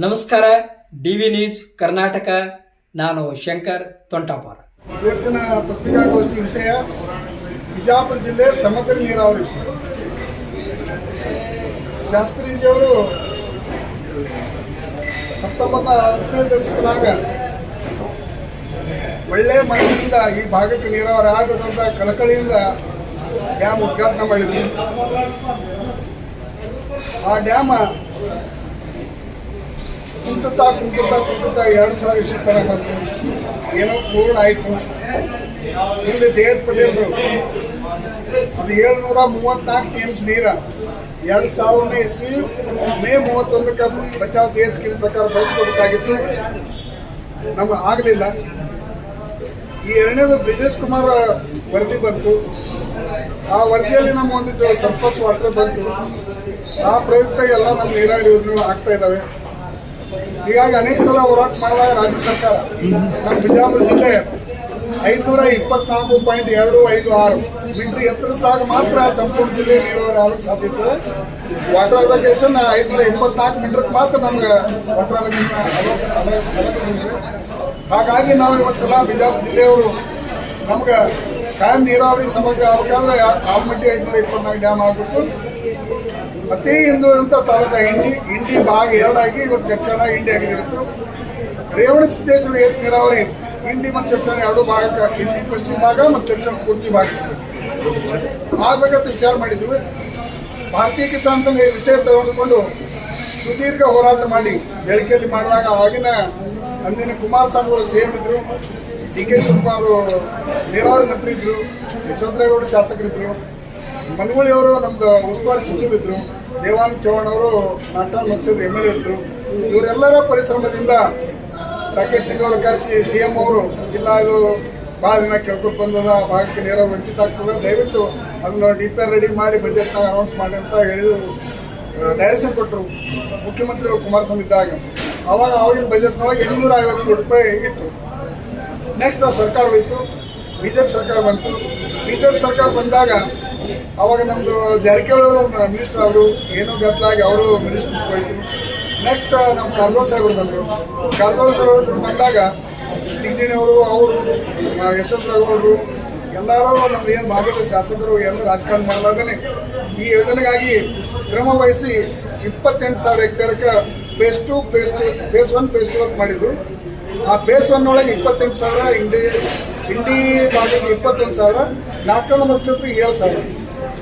ನಮಸ್ಕಾರ. DV news Karnataka. ನಾನು ಶಂಕರ್ ತೊಂಟಾಪುರ. ಇವತ್ತಿನ ಪತ್ರಿಕಾಗೋಷ್ಠಿ ವಿಷಯ ಬಿಜಾಪುರ ಜಿಲ್ಲೆ ಸಮಗ್ರ ನೀರಾವರಿ ವಿಷಯ. ಶಾಸ್ತ್ರೀಜಿಯವರು 1910ನೇ ದಶಕದಾಗ ಒಳ್ಳೆಯ ಮನಸ್ಸಿನಿಂದ ಈ ಭಾಗಕ್ಕೆ ನೀರಾವರಿ ಆಗಬೇಕಂತ ಕಳಕಳಿಯಿಂದ ಡ್ಯಾಮ್ ಉದ್ಘಾಟನೆ ಮಾಡಿದರು. ಆ ಡ್ಯಾಮ ಕುಂಟುತ್ತಾ 2000 ಇಷ್ಟು ತನಕ ಬಂತು. ಏನೋ ಪೂರ್ಣ ಆಯಿತು. ಇಲ್ಲಿ ಜಯಂತ್ ಪಟೇಲ್ರು ಅದು 734 TMC ನೀರ 2000ನೇ ಇಸ್ವಿ ಮೇ 31ಕ್ಕೆ ಬಚಾವ್ ದೇಶ ಸ್ಕೀಮ್ ಪ್ರಕಾರ ಬಳಸ್ಕೋಬೇಕಾಗಿತ್ತು. ನಮಗೆ ಆಗಲಿಲ್ಲ. ಈ ಎರಡನೇದು ಬ್ರಿಜೇಶ್ ಕುಮಾರ್ ವರದಿ ಬಂತು. ಆ ವರದಿಯಲ್ಲಿ ನಮ್ಮ ಒಂದಿಟ್ಟು ಸರ್ಫಸ್ ವಾಟರ್ ಬಂತು. ಆ ಪ್ರಯುಕ್ತ ಎಲ್ಲ ನಮ್ಮ ನೀರಾವರಿ ಯೋಜನೆಗಳು ಆಗ್ತಾ ಇದ್ದಾವೆ. ಹೀಗಾಗಿ ಅನೇಕ ಸಲ ಹೋರಾಟ ಮಾಡಿದಾಗ ರಾಜ್ಯ ಸರ್ಕಾರ ನಮ್ಮ ಬಿಜಾಪುರ ಜಿಲ್ಲೆ 524.256 ಮೀಟರ್ ಎತ್ತರಿಸಿದಾಗ ಮಾತ್ರ ಸಂಪೂರ್ಣ ಜಿಲ್ಲೆ ನೀರಾವರಿ ಆಗಕ್ಕೆ ಸಾಧ್ಯತೆ. ವಾಟರ್ ಅಲೋಕೇಶನ್ 524 ಮೀಟರ್ಗೆ ಮಾತ್ರ ನಮ್ಗೆ ವಾಟರ್ ಅಲೋಕೇಶನ್. ಹಾಗಾಗಿ ನಾವು ಇವತ್ತೆಲ್ಲ ಬಿಜಾಪುರ ಜಿಲ್ಲೆಯವರು ನಮ್ಗೆ ಕಾಯಂ ನೀರಾವರಿ ಸಮಸ್ಯೆ ಆಗಬೇಕಾದ್ರೆ ಆಲ್ಮಟ್ಟಿ 524 ಡ್ಯಾಮ್ ಆಗಬೇಕು. ಅತಿ ಹಿಂದುಳಿದಂಥ ತಾಲೂಕು ಇಂಡಿ ಭಾಗ 2 ಆಗಿ ಇವತ್ತು ಚಡ್ಚಣ ಇಂಡಿ ಆಗಿದೆ. ಇವತ್ತು ರೇವಣ ಸಿದ್ದೇಶ್ವರ ಏತ್ ನೀರಾವರಿ ಇಂಡಿ ಮತ್ತು ಚಡ್ಚಣ 2 ಭಾಗಕ್ಕೆ, ಇಂಡಿ ಪಶ್ಚಿಮ ಭಾಗ ಮತ್ತು ಚಡ್ಚಣ ಪೂರ್ತಿ ಭಾಗ ಆಗ್ಬೇಕಂತ ವಿಚಾರ ಮಾಡಿದ್ವಿ. ಭಾರತೀಯ ಕಿಸಾನ್ ಸಂಘ ಈ ವಿಷಯ ತೆಗೆದುಕೊಂಡು ಸುದೀರ್ಘ ಹೋರಾಟ ಮಾಡಿ ಬೆಳಕೆಯಲ್ಲಿ ಮಾಡಿದಾಗ ಆಗಿನ ಅಂದಿನ ಕುಮಾರಸ್ವಾಮಿಗಳು CM ಇದ್ರು, DK ಶಿವಕುಮಾರ್ ನೀರಾವರಿ ಮಂತ್ರಿ ಇದ್ರು, ಯಶವಂತರೇಗೌಡ ಶಾಸಕರಿದ್ದರು, ಮನಗೂಳಿಯವರು ನಮ್ದು ಉಸ್ತುವಾರಿ ಸಚಿವರಿದ್ದರು, ದೇವಾನಂದ ಚೌಹಾಣ್ ಅವರು ನಾಟನ್ ಮತ್ಸ್ಯದ MLA ಇದ್ದರು. ಇವರೆಲ್ಲರ ಪರಿಶ್ರಮದಿಂದ ರಾಕೇಶ್ ಸಿಂಗ್ ಅವರು ಕರೆಸಿ CM ಅವರು ಇಲ್ಲ ಇದು ಭಾಳ ದಿನ ಕೇಳ್ಕೊಂಡು ಬಂದದ, ಭಾಗಕ್ಕೆ ನೀರಾವರಿ ವಂಚಿತ ಆಗ್ತದೆ, ದಯವಿಟ್ಟು ಅದನ್ನು DPR ರೆಡಿ ಮಾಡಿ ಬಜೆಟ್ನಾಗ ಅನೌನ್ಸ್ ಮಾಡಿ ಅಂತ ಹೇಳಿದ್ರು. ಡೈರೆಕ್ಷನ್ ಕೊಟ್ಟರು ಮುಖ್ಯಮಂತ್ರಿಗಳು ಕುಮಾರಸ್ವಾಮಿ ಇದ್ದಾಗ. ಆವಾಗಿನ ಬಜೆಟ್ನೊಳಗೆ 850 ಕೋಟಿ ರೂಪಾಯಿ ಇಟ್ಟರು. ನೆಕ್ಸ್ಟ್ ಆ ಸರ್ಕಾರ ಹೋಯಿತು, BJP ಸರ್ಕಾರ ಬಂತು. BJP ಸರ್ಕಾರ ಬಂದಾಗ ಅವಾಗ ನಮ್ಮದು ಜಾರಕಿಹೊಳಿ ಅವರು ಮಿನಿಸ್ಟರ್ ಆದರು. ಏನೋ ಗದ್ದಲಾಗಿ ಅವರು ಮಿನಿಸ್ಟರ್ ಹೋಯಿತು. ನೆಕ್ಸ್ಟ್ ನಮ್ಮ ಕಾರಜೋಳ ಸಾಹೇಬರು ಬಂದರು. ಕಾರಜೋಳ ಸಾಹೇಬರು ಬಂದಾಗ ಚಿಂಚಣಿ ಅವರು ಯಶವಂತರಾಗೌಡರು ಎಲ್ಲರೂ ನಮ್ದು ಏನು ಭಾಗದ ಶಾಸಕರು ಏನು ರಾಜಕಾರಣ ಮಾಡಲಾರ್ದೇ ಈ ಯೋಜನೆಗಾಗಿ ಶ್ರಮ ವಹಿಸಿ 28,000 ಹೆಕ್ಟೇರ್ಗೆ ಫೇಸ್ 1 ಫೇಸ್ 2 ಅಂತ ಮಾಡಿದರು. ಆ ಫೇಸ್ 1 ಒಳಗೆ 28,000 ಇಂಡಿ ಭಾಗಕ್ಕೆ 21,000, ನಾಲ್ಕಣ್ಣ ಮಸ್ಟರ್ಗೆ 7,000.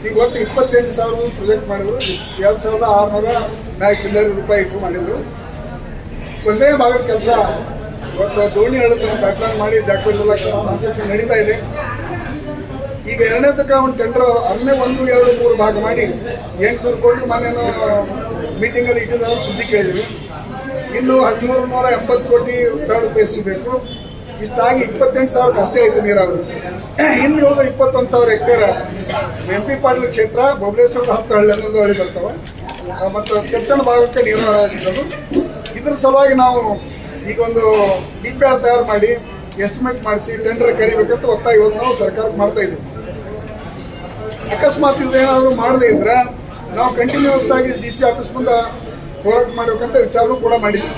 ಈಗ ಒಟ್ಟು 28,000 ಪ್ರೊಜೆಕ್ಟ್ ಮಾಡಿದ್ರು. 2,600 ಚಿಲ್ಲರೆ ರೂಪಾಯಿ ಇಟ್ಟು ಮಾಡಿದರು. ಒಂದೇ ಭಾಗದ ಕೆಲಸ ಇವತ್ತು ದೋಣಿ ಹಳ್ಳದ ಪೈಪ್ಲೈನ್ ಮಾಡಿ ಜಾಗದಲ್ಲೆಲ್ಲ ಕನ್ಸ್ಟ್ರಕ್ಷನ್ ನಡೀತಾ ಇದೆ. ಈಗ ಎರಡನೇದಕ್ಕೆ ಒಂದು ಟೆಂಡರ್ ಅದನ್ನೇ 1, 2, 3 ಭಾಗ ಮಾಡಿ 800 ಕೋಟಿ ಮನೇನು ಮೀಟಿಂಗಲ್ಲಿ ಇಟ್ಟಿದ್ದಾರೆ ಸುದ್ದಿ ಕೇಳಿದ್ವಿ. ಇನ್ನು 1,380 ಕೋಟಿ ಥರ್ಡ್ ಫೇಸಿಗೆ ಬೇಕು. ಇಷ್ಟಾಗಿ 28,000 ಅಷ್ಟೇ ಆಯಿತು ನೀರಾವರಿ. ಇನ್ನು ಉಳಿದ 21,000 ಹೆಕ್ಟೇರ್ MP ಪಾಟೀಲ್ ಕ್ಷೇತ್ರ, ಬಬಲೇಶ್ವರದ 10 ಹಳ್ಳಿ ಬರ್ತವೆ ಮತ್ತು ಚಡ್ಚಣ ಭಾಗಕ್ಕೆ ನೀರಾವರಿ ಆಗಿರೋದು. ಇದ್ರ ಸಲುವಾಗಿ ನಾವು ಈಗ ಒಂದು DPR ತಯಾರು ಮಾಡಿ ಎಸ್ಟಿಮೇಟ್ ಮಾಡಿಸಿ ಟೆಂಡರ್ ಕರಿಬೇಕಂತ ಒತ್ತಾಯ ಇವತ್ತು ನಾವು ಸರ್ಕಾರಕ್ಕೆ ಮಾಡ್ತಾ ಇದ್ದೀವಿ. ಅಕಸ್ಮಾತ್ ಇದೇನಾದರೂ ಮಾಡದೇ ಇದ್ರೆ ನಾವು ಕಂಟಿನ್ಯೂಸ್ ಆಗಿ DC ಆಫೀಸ್ ಮುಂದೆ ಹೋರಾಟ ಮಾಡಬೇಕಂತ ವಿಚಾರನೂ ಕೂಡ ಮಾಡಿದ್ವಿ.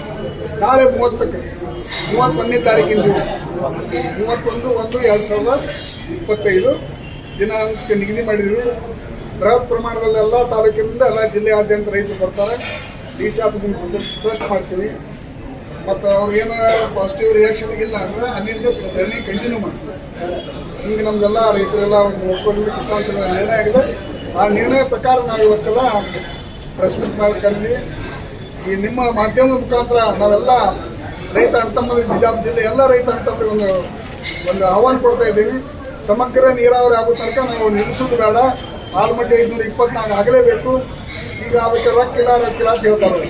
ನಾಳೆ 31ನೇ ತಾರೀಕಿನ ದಿವಸ 31/1/2025 ದಿನಾಂಕ ನಿಗದಿ ಮಾಡಿದ್ವಿ. ಬೃಹತ್ ಪ್ರಮಾಣದಲ್ಲಿ ಎಲ್ಲ ತಾಲೂಕಿನಿಂದ ಎಲ್ಲ ಜಿಲ್ಲೆಯಾದ್ಯಂತ ರೈತರು ಬರ್ತಾರೆ. DC ಆಫೀಸ್ ಟ್ರಸ್ಟ್ ಮಾಡ್ತೀವಿ. ಮತ್ತು ಅವ್ರಿಗೇನು ಪಾಸಿಟಿವ್ ರಿಯಾಕ್ಷನ್ ಇಲ್ಲ ಅಂದರೆ ಅಲ್ಲಿಂದ ಧರಣಿ ಕಂಟಿನ್ಯೂ ಮಾಡ್ತೀವಿ. ಹಿಂಗೆ ನಮ್ದೆಲ್ಲ ರೈತರೆಲ್ಲ ನೋಡ್ಕೊಂಡು ಕಿಸಾನ್ ಸಂಘದ ನಿರ್ಣಯ ಆಗಿದೆ. ಆ ನಿರ್ಣಯ ಪ್ರಕಾರ ನಾವು ಇವತ್ತೆಲ್ಲ ಪ್ರೆಸ್ ಮೀಟ್ ಮಾಡಿ ಕರೆದ್ವಿ. ಈ ನಿಮ್ಮ ಮಾಧ್ಯಮದ ಮುಖಾಂತರ ನಾವೆಲ್ಲ ರೈತ ಅಣ್ತಮ್ಮರಿಗೆ ಬಿಜಾಪುರ ಜಿಲ್ಲೆ ಎಲ್ಲ ರೈತ ಅಣ್ತಮ್ಮರಿಗೆ ಒಂದು ಆಹ್ವಾನ ಕೊಡ್ತಾ ಇದ್ದೀವಿ. ಸಮಗ್ರ ನೀರಾವರಿ ಆಗೋ ತನಕ ನಾವು ನಿಲ್ಲಿಸೋದು ಬೇಡ. ಆಲ್ಮಟ್ಟಿ 524 ಆಗಲೇಬೇಕು. ಈಗ ಅದಕ್ಕೆ ರೊಕ್ಕಿಲ್ಲ ಅಂತ ಹೇಳ್ತಾರೆ.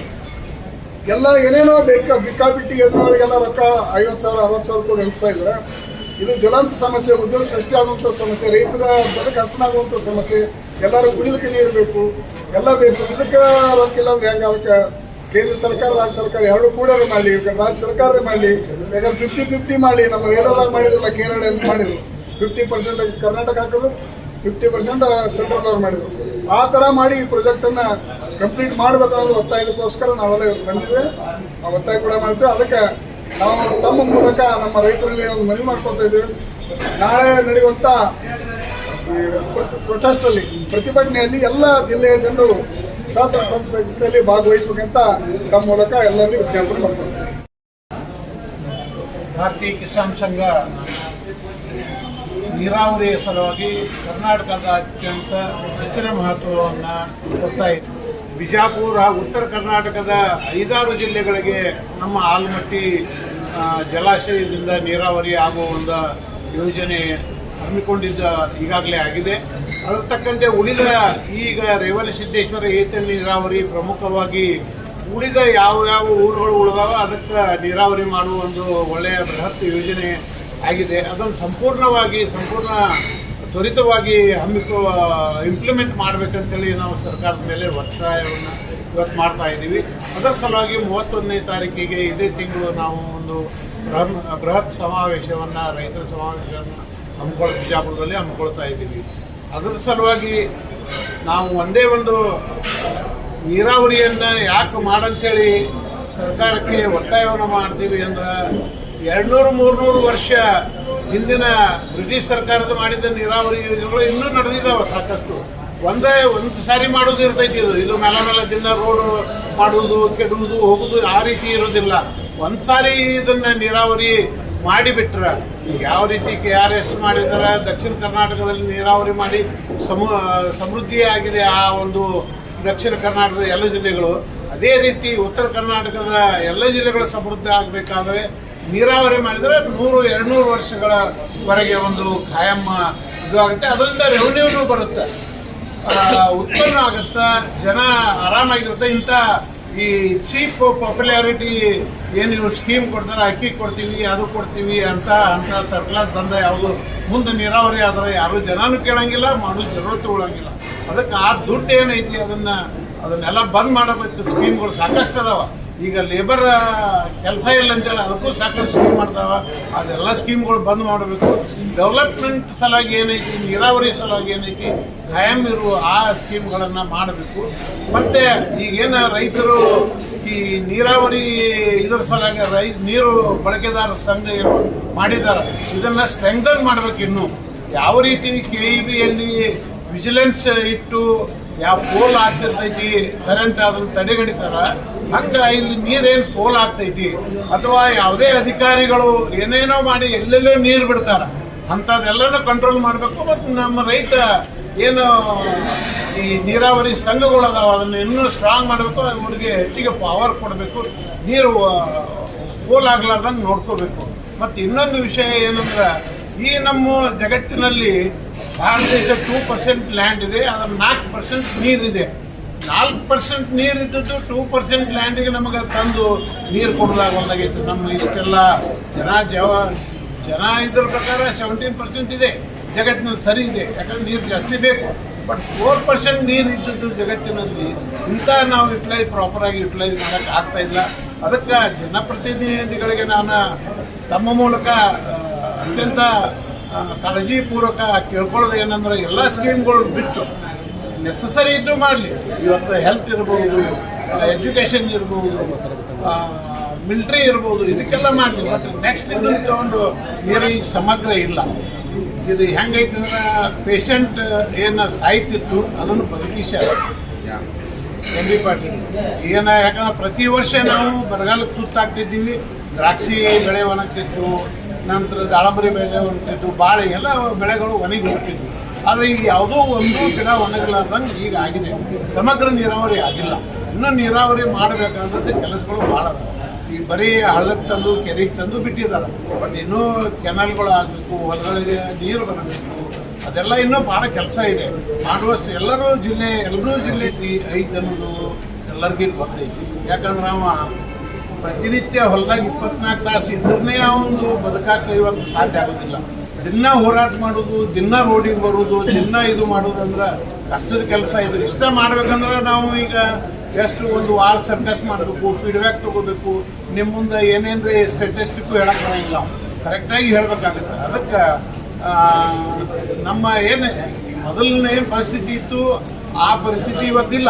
ಎಲ್ಲ ಏನೇನೋ ಬೇಕಾಬಿಟ್ಟಿ ಯೋಜನೆಗಳಿಗೆಲ್ಲ ರೊಕ್ಕ 50,000 60,000 ಕೋಟಿ ನಡೆಸ್ತಾ ಇದ್ದಾರೆ. ಇದು ಜ್ವಲಂತ ಸಮಸ್ಯೆ, ಉದ್ಯೋಗ ಸೃಷ್ಟಿ ಆಗುವಂಥ ಸಮಸ್ಯೆ, ರೈತರ ಬದುಕು ಹಸನಾಗುವಂಥ ಸಮಸ್ಯೆ. ಎಲ್ಲರೂ ಕುಡಿಲಿಕ್ಕೆ ನೀರು ಬೇಕು, ಎಲ್ಲ ಬೇಕು. ಇದಕ್ಕೆ ರೊಕ್ಕಿಲ್ಲ ಅಂದ್ರೆ ಹೆಂಗೆ? ಅದಕ್ಕೆ ಕೇಂದ್ರ ಸರ್ಕಾರ ರಾಜ್ಯ ಸರ್ಕಾರ ಎರಡು ಕೂಡ ಮಾಡಲಿ. ರಾಜ್ಯ ಸರ್ಕಾರ ಮಾಡಲಿ, ಯಾಕಂದ್ರೆ 50-50 ಮಾಡಲಿ. ನಮ್ಮ ರೇಲೋದಾಗ ಮಾಡಿದ್ರಲ್ಲ, ಕೇರಳ ಮಾಡಿದ್ರು 50% ಕರ್ನಾಟಕ ಹಾಕಿದ್ರು, 50% ಸೆಂಟ್ರಲ್ ಅವ್ರು ಮಾಡಿದ್ರು. ಆ ಥರ ಮಾಡಿ ಈ ಪ್ರಾಜೆಕ್ಟನ್ನು ಕಂಪ್ಲೀಟ್ ಮಾಡಬೇಕಾದ ಒತ್ತಾಯದಕ್ಕೋಸ್ಕರ ನಾವೆಲ್ಲ ಇವತ್ತು ಬಂದಿದ್ವಿ. ಆ ಒತ್ತಾಯ ಕೂಡ ಮಾಡ್ತೀವಿ. ಅದಕ್ಕೆ ನಾವು ತಮ್ಮ ಮೂಲಕ ನಮ್ಮ ರೈತರಲ್ಲಿ ಒಂದು ಮನವಿ ಮಾಡ್ಕೊತಾ ಇದ್ದೀವಿ. ನಾಳೆ ನಡೆಯುವಂಥ ಪ್ರೊಟೆಸ್ಟಲ್ಲಿ ಪ್ರತಿಭಟನೆಯಲ್ಲಿ ಎಲ್ಲ ಜಿಲ್ಲೆಯ ಜನರು ಶಾಸನ ಸಂಸ್ಥೆಯಲ್ಲಿ ಭಾಗವಹಿಸಬೇಕಂತ ತಮ್ಮ ಮೂಲಕ ಎಲ್ಲರಿಗೂ ವಿಜ್ಞಾಪನೆ ಮಾಡ್ಕೊಳ್ತೀವಿ. ಭಾರತೀಯ ಕಿಸಾನ್ ಸಂಘ ನೀರಾವರಿಯ ಸಲುವಾಗಿ ಕರ್ನಾಟಕದ ಅತ್ಯಂತ ಹೆಚ್ಚಿನ ಮಹತ್ವವನ್ನು ಕೊಡ್ತಾ ಇದೆ. ಬಿಜಾಪುರ ಹಾಗೂ ಉತ್ತರ ಕರ್ನಾಟಕದ 5-6 ಜಿಲ್ಲೆಗಳಿಗೆ ನಮ್ಮ ಆಲಮಟ್ಟಿ ಜಲಾಶಯದಿಂದ ನೀರಾವರಿ ಆಗುವ ಒಂದು ಯೋಜನೆ ಹಮ್ಮಿಕೊಂಡಿದ್ದ ಈಗಾಗಲೇ ಆಗಿದೆ. ಅದರ ತಕ್ಕಂತೆ ಉಳಿದ ಈಗ ರೇವಣಸಿದ್ದೇಶ್ವರ ಏತ ನೀರಾವರಿ ಪ್ರಮುಖವಾಗಿ ಉಳಿದ ಯಾವ ಊರುಗಳು ಉಳಿದಾವ ಅದಕ್ಕೆ ನೀರಾವರಿ ಮಾಡುವ ಒಂದು ಒಳ್ಳೆಯ ಬೃಹತ್ ಯೋಜನೆ ಆಗಿದೆ. ಅದನ್ನು ಸಂಪೂರ್ಣ ತ್ವರಿತವಾಗಿ ಇಂಪ್ಲಿಮೆಂಟ್ ಮಾಡಬೇಕಂತೇಳಿ ನಾವು ಸರ್ಕಾರದ ಮೇಲೆ ಒತ್ತಾಯವನ್ನು ಇವತ್ತು ಮಾಡ್ತಾ ಇದ್ದೀವಿ. ಅದರ ಸಲುವಾಗಿ 31ನೇ ತಾರೀಕಿಗೆ ಇದೇ ತಿಂಗಳು ನಾವು ಒಂದು ಬೃಹತ್ ಸಮಾವೇಶವನ್ನು ರೈತರ ಸಮಾವೇಶವನ್ನು ಬಿಜಾಪುರದಲ್ಲಿ ಹಮ್ಮಿಕೊಳ್ತಾ ಇದ್ದೀವಿ. ಅದರ ಸಲುವಾಗಿ ನಾವು ಒಂದೇ ಒಂದು ನೀರಾವರಿಯನ್ನು ಯಾಕೆ ಮಾಡಂತೇಳಿ ಸರ್ಕಾರಕ್ಕೆ ಒತ್ತಾಯವನ್ನು ಮಾಡ್ತೀವಿ ಅಂದ್ರೆ 200-300 ವರ್ಷ ಹಿಂದಿನ ಬ್ರಿಟಿಷ್ ಸರ್ಕಾರದ ಮಾಡಿದ ನೀರಾವರಿ ಯೋಜನೆಗಳು ಇನ್ನೂ ನಡೆದಿದ್ದಾವೆ ಸಾಕಷ್ಟು. ಒಂದು ಸಾರಿ ಮಾಡೋದು ಇರ್ತೈತಿ. ಇದು ಮೇಲೆ ದಿನ ರೋಡು ಮಾಡುವುದು, ಕೆಡುವುದು, ಹೋಗುವುದು ಆ ರೀತಿ ಇರೋದಿಲ್ಲ. ಒಂದು ಸಾರಿ ಇದನ್ನು ನೀರಾವರಿ ಮಾಡಿಬಿಟ್ರೆ ಯಾವ ರೀತಿ KRS ಮಾಡಿದ್ದಾರೆ, ದಕ್ಷಿಣ ಕರ್ನಾಟಕದಲ್ಲಿ ನೀರಾವರಿ ಮಾಡಿ ಸಮೃದ್ಧಿಯಾಗಿದೆ ಆ ಒಂದು ದಕ್ಷಿಣ ಕರ್ನಾಟಕದ ಎಲ್ಲ ಜಿಲ್ಲೆಗಳು. ಅದೇ ರೀತಿ ಉತ್ತರ ಕರ್ನಾಟಕದ ಎಲ್ಲ ಜಿಲ್ಲೆಗಳು ಸಮೃದ್ಧಿ ಆಗಬೇಕಾದ್ರೆ ನೀರಾವರಿ ಮಾಡಿದರೆ 100-200 ವರ್ಷಗಳವರೆಗೆ ಒಂದು ಖಾಯಂ ಇದು ಆಗುತ್ತೆ. ಅದರಿಂದ ರೆವಿನ್ಯೂನು ಬರುತ್ತೆ, ಉತ್ಪನ್ನ ಆಗುತ್ತೆ, ಜನ ಆರಾಮಾಗಿರುತ್ತೆ. ಇಂಥ ಈ ಚೀಪ್ ಪಾಪ್ಯುಲಾರಿಟಿ ಏನು ಸ್ಕೀಮ್ ಕೊಡ್ತಾರೆ, ಅಕ್ಕಿ ಕೊಡ್ತೀವಿ, ಅದು ಕೊಡ್ತೀವಿ ಅಂತ ತರ್ಲಾದ ದಂಧ ಯಾವುದು ಮುಂದೆ ನೀರಾವರಿ ಆದರೆ ಯಾರು ಜನನೂ ಕೇಳಂಗಿಲ್ಲ, ಮಾಡೋದು ಜरूरत ಉಳಂಗಿಲ್ಲ. ಅದಕ್ಕೆ ಆ ದುಡ್ಡು ಏನೈತಿ ಅದನ್ನೆಲ್ಲ ಬಂದ್ ಮಾಡಬೇಕು. ಸ್ಕೀಮ್ಗಳು ಸಾಕಷ್ಟು ಅದಾವ. ಈಗ ಲೇಬರ್ ಕೆಲಸ ಇಲ್ಲ ಅಂತೇಳಿ ಅದಕ್ಕೂ ಸಾಕಷ್ಟು ಸ್ಕೀಮ್ ಮಾಡ್ತಾವ. ಅದೆಲ್ಲ ಸ್ಕೀಮ್ಗಳು ಬಂದ್ ಮಾಡಬೇಕು. ಡೆವಲಪ್ಮೆಂಟ್ ಸಲುವಾಗಿ ಏನೈತಿ, ನೀರಾವರಿ ಸಲುವಾಗಿ ಏನೈತಿ, ಖಾಯಂ ಇರುವ ಆ ಸ್ಕೀಮ್ಗಳನ್ನು ಮಾಡಬೇಕು. ಮತ್ತು ಈಗೇನು ರೈತರು ಈ ನೀರಾವರಿ ಇದರ ಸಲುವಾಗಿ ನೀರು ಬಳಕೆದಾರರ ಸಂಘ ಏನು ಮಾಡಿದ್ದಾರೆ ಇದನ್ನು ಸ್ಟ್ರೆಂಗ್ತನ್ ಮಾಡಬೇಕು. ಇನ್ನು ಯಾವ ರೀತಿ KEBಯಲ್ಲಿ ವಿಜಿಲೆನ್ಸ್ ಇಟ್ಟು ಯಾವ ಪೋಲ್ ಆಗ್ತಿರ್ತೈತಿ, ಕರೆಂಟ್ ಅದನ್ನು ತಡೆಗಡಿತಾರ, ಹಂಗೆ ಇಲ್ಲಿ ನೀರೇನು ಪೋಲ್ ಆಗ್ತೈತಿ ಅಥವಾ ಯಾವುದೇ ಅಧಿಕಾರಿಗಳು ಏನೇನೋ ಮಾಡಿ ಎಲ್ಲೆಲ್ಲೋ ನೀರು ಬಿಡ್ತಾರ, ಅಂಥದ್ದೆಲ್ಲನೂ ಕಂಟ್ರೋಲ್ ಮಾಡಬೇಕು. ಮತ್ತು ನಮ್ಮ ರೈತ ಏನು ಈ ನೀರಾವರಿ ಸಂಘಗಳು ಅದಾವ ಅದನ್ನು ಇನ್ನೂ ಸ್ಟ್ರಾಂಗ್ ಮಾಡಬೇಕು. ಅವ್ರಿಗೆ ಹೆಚ್ಚಿಗೆ ಪವರ್ ಕೊಡಬೇಕು, ನೀರು ಪೋಲ್ ಆಗ್ಲಾರ್ದಂಗೆ ನೋಡ್ಕೋಬೇಕು. ಮತ್ತು ಇನ್ನೊಂದು ವಿಷಯ ಏನಂದ್ರೆ ಈ ನಮ್ಮ ಜಗತ್ತಿನಲ್ಲಿ ಭಾರತ ದೇಶ 2% ಲ್ಯಾಂಡ್ ಇದೆ, ಅದರ 4% ನೀರಿದೆ. 4% ನೀರಿದ್ದದ್ದು 2% ಲ್ಯಾಂಡಿಗೆ ನಮಗೆ ತಂದು ನೀರು ಕೊಡೋದಾಗಲ್ದಾಗಿತ್ತು. ನಮ್ಮ ಇಷ್ಟೆಲ್ಲ ಜನ ಇದ್ರ ಪ್ರಕಾರ 17% ಇದೆ ಜಗತ್ತಿನಲ್ಲಿ, ಸರಿ ಇದೆ, ಯಾಕಂದ್ರೆ ನೀರು ಜಾಸ್ತಿ ಬೇಕು. ಬಟ್ 4% ನೀರು ಇದ್ದದ್ದು ಜಗತ್ತಿನಲ್ಲಿ ಇಂಥ ನಾವು ಪ್ರಾಪರಾಗಿ ಯುಟಿಲೈಸ್ ಮಾಡೋಕ್ಕೆ ಆಗ್ತಾ ಇಲ್ಲ. ಅದಕ್ಕೆ ಜನಪ್ರತಿನಿಧಿಗಳಿಗೆ ನಾನು ತಮ್ಮ ಮೂಲಕ ಅತ್ಯಂತ ಕಾಳಜಿಪೂರ್ವಕ ಕೇಳ್ಕೊಳ್ಳೋದು ಏನಂದ್ರೆ ಎಲ್ಲ ಸ್ಕೀಮ್ಗಳು ಬಿಟ್ಟು ನೆಸಸರಿ ಇದ್ದು ಮಾಡಲಿ. ಇವತ್ತು ಹೆಲ್ತ್ ಇರ್ಬೋದು, ಎಜುಕೇಷನ್ ಇರ್ಬೋದು, ಮಿಲಿಟ್ರಿ ಇರ್ಬೋದು, ಇದಕ್ಕೆಲ್ಲ ಮಾಡಲಿ. ಬಟ್ ನೆಕ್ಸ್ಟ್ ಇದನ್ನು ತಗೊಂಡು ನೀರಿಗೆ ಸಮಗ್ರ ಇಲ್ಲ. ಇದು ಹೆಂಗೈತೆ ಅಂದ್ರೆ ಪೇಷಂಟ್ ಏನು ಸಾಯ್ತಿತ್ತು ಅದನ್ನು ಬದುಕಿಸ್ಯಾರ MB ಪಾಟೀಲ್. ಯಾಕಂದ್ರೆ ಪ್ರತಿ ವರ್ಷ ನಾವು ಬರಗಾಲಕ್ಕೆ ತುತ್ತಾಗ್ತಿದ್ದೀವಿ. ದ್ರಾಕ್ಷಿ ಬೆಳೆ ಒಣಗ್ತಿತ್ತು, ನಂತರ ದಾಳಂಬರಿ ಬೆಳೆ ಒಣಗ್ತಿತ್ತು, ಬಾಳೆ ಎಲ್ಲ ಬೆಳೆಗಳು ಒಣಗಿ ಹೋಗ್ತಿದ್ವು. ಆದರೆ ಈಗ ಯಾವುದೋ ಒಂದು ಗಿಡ ಒಣಗಲಾರ್ದಂಗೆ ಈಗ ಆಗಿದೆ. ಸಮಗ್ರ ನೀರಾವರಿ ಆಗಿಲ್ಲ. ಇನ್ನೂ ನೀರಾವರಿ ಮಾಡಬೇಕಾದಂಥ ಕೆಲಸಗಳು ಭಾಳ ಅದಾವೆ. ಈಗ ಬರೀ ಹಳ್ಳಕ್ಕೆ ತಂದು ಕೆರೆಗೆ ತಂದು ಬಿಟ್ಟಿದ್ದಾರೆ. ಬಟ್ ಇನ್ನೂ ಕೆನಲ್ಗಳು ಆಗಬೇಕು, ಹೊಲಗಳಿಗೆ ನೀರು ಬರಬೇಕು, ಅದೆಲ್ಲ ಇನ್ನೂ ಭಾಳ ಕೆಲಸ ಇದೆ. ಮಾಡುವಷ್ಟು ಎಲ್ಲರೂ ಜಿಲ್ಲೆ ಐತೆ ಅನ್ನೋದು ಎಲ್ಲರಿಗೂ ಗೊತ್ತೈತಿ. ಯಾಕಂದ್ರೆ ಅವ ಪ್ರತಿನಿತ್ಯ ಹೊಲದಾಗ 24 ತಾಸು ಇದ್ರನ್ನೇ ಅವನು ಬದುಕಾಕ ಇವತ್ತು ಸಾಧ್ಯ ಆಗೋದಿಲ್ಲ. ದಿನ ಹೋರಾಟ ಮಾಡೋದು, ದಿನ ರೋಡಿಗೆ ಬರೋದು, ದಿನ ಇದು ಮಾಡೋದಂದ್ರೆ ಕಷ್ಟದ ಕೆಲಸ. ಇದು ಇಷ್ಟ ಮಾಡ್ಬೇಕಂದ್ರೆ ನಾವು ಈಗ ಎಷ್ಟು ಒಂದು ವಾರ ಸರ್ಕಸ್ ಮಾಡಬೇಕು, ಫೀಡ್ಬ್ಯಾಕ್ ತೊಗೋಬೇಕು. ನಿಮ್ಮ ಮುಂದೆ ಏನೇನ್ರಿ ಸ್ಟ್ಯಾಟಿಸ್ಟಿಕ್ಕು ಹೇಳಕ್ಕೆ ಬರೋಂಗಿಲ್ಲ, ಕರೆಕ್ಟಾಗಿ ಹೇಳಬೇಕಾಗುತ್ತೆ. ಅದಕ್ಕೆ ನಮ್ಮ ಏನು ಮೊದಲನೇ ಪರಿಸ್ಥಿತಿ ಇತ್ತು, ಆ ಪರಿಸ್ಥಿತಿ ಇವತ್ತಿಲ್ಲ.